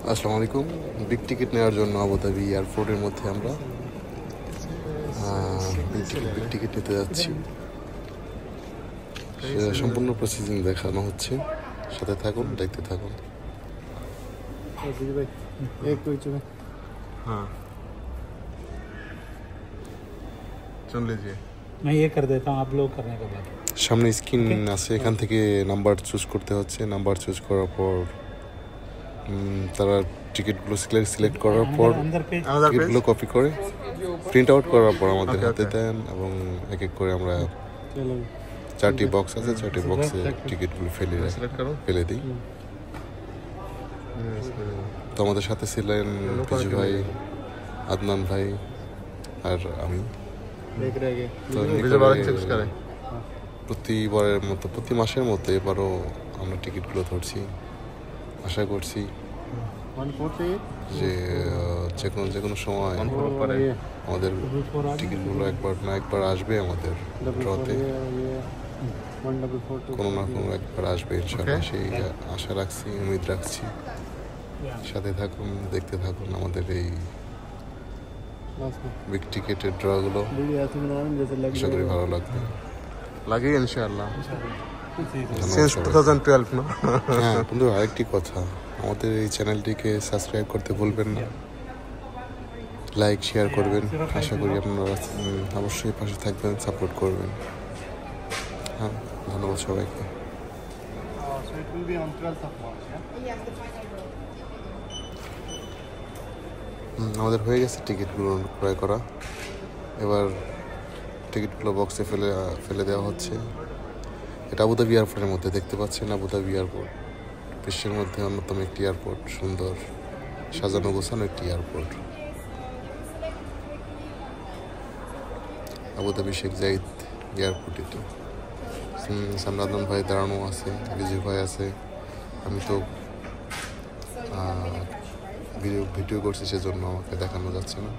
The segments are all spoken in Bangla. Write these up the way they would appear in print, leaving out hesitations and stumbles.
আসসালামু আলাইকুম। বিগ টিকিট নেওয়ার জন্য আবুধাবি এয়ারপোর্টের মধ্যে আমরা বিগ টিকিট নিতে যাচ্ছি। সম্পূর্ণ প্রসেসিং দেখানো হচ্ছে, সাথে থাকুন, দেখতে থাকুন। हाँ चुन लीजिए। मैं ये कर देता हूँ, आप लोग करने के बाद। সামনে স্ক্রিন আছে, এখান থেকে নাম্বার চুজ করতে হচ্ছে। নাম্বার চুজ করার পর তারা টিকিটগুলো সিলেক্ট করার পর টিকিটগুলো কপি করে প্রিন্ট আউট করার পর আমাদের হাতে দেন এবং এক এক করে আমরা 4টি বক্স আছে, 4টি বক্সে টিকিটগুলো ফেলে দিই। তো আমাদের সাথে ছিলেন পিজু ভাই, আদনান ভাই আর আমি। তো প্রতিবারের মতো প্রতি মাসের মতো এবারও আমরা টিকিটগুলো ধরছি। আশা করছি যে যে কোনো সময় আমাদের টিকিটগুলো একবার আসবে আমাদের ড্রতে, কোনো না কোনো একবার আসবে ইনশাআল্লাহ। সেই আশা রাখছি, উম্মীদ রাখছি। সাথে থাকুন, দেখতে থাকুন আমাদের এই বিগ টিকিটের ড্রগুলো। আশা করি ভালো লাগে ইনশাআল্লাহ। সিন্স 2012 না। হ্যাঁ, কিন্তু আরেকটি কথা, আমাদের এই চ্যানেলটিকে সাবস্ক্রাইব করতে ভুলবেন না, লাইক শেয়ার করবেন। আশা করি আপনারা অবশ্যই পাশে থাকবেন, সাপোর্ট করবেন। হ্যাঁ, ধন্যবাদ সবাইকে। আমাদের হয়ে গেছে টিকিটগুলো ক্রয় করা। এবার টিকিটগুলো বক্সে ফেলে দেওয়া হচ্ছে। এটা আবুধাবি এয়ারপোর্টের মধ্যে দেখতে পাচ্ছেন। আবুধাবি এয়ারপোর্ট বিশ্বের মধ্যে অন্যতম একটি এয়ারপোর্ট, সুন্দর সাজানো গোছানো একটি airport. Abu Dhabi Sheikh zaid airport এটি। সামনে আদনান ভাই দাঁড়ানো আছে, বিজয় ভাই আছে। আমি তো ভিডিও করছি, সেজন্য আমাকে দেখানো যাচ্ছে না।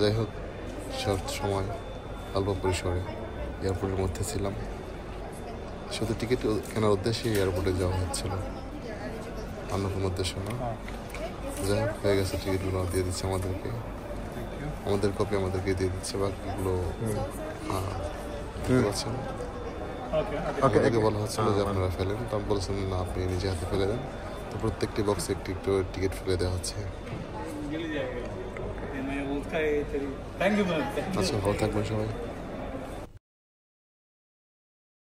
যাই হোক, শর্ট সময় অল্প পরিসরে এয়ারপোর্টের মধ্যে ছিলাম। শুধু টিকিট কেনার উদ্দেশ্যে এয়ারপোর্টে যাওয়া হচ্ছিল, অন্য কোনো উদ্দেশ্য না। যাই হোক, হয়ে গেছে, টিকিটগুলো দিয়ে দিচ্ছে আমাদেরকে, আমাদের কপি আমাদেরকে দিয়ে দিচ্ছে। বাকিগুলো পাচ্ছেন। আমাদেরকে বলা হচ্ছিল যে আপনারা ফেলেন, তো বলছেন না, আপনি নিজে হাতে ফেলে দেন। তো প্রত্যেকটি বক্সে একটি টিকিট ফেলে দেওয়া হচ্ছে। আচ্ছা, ভালো থাকবেন সবাই।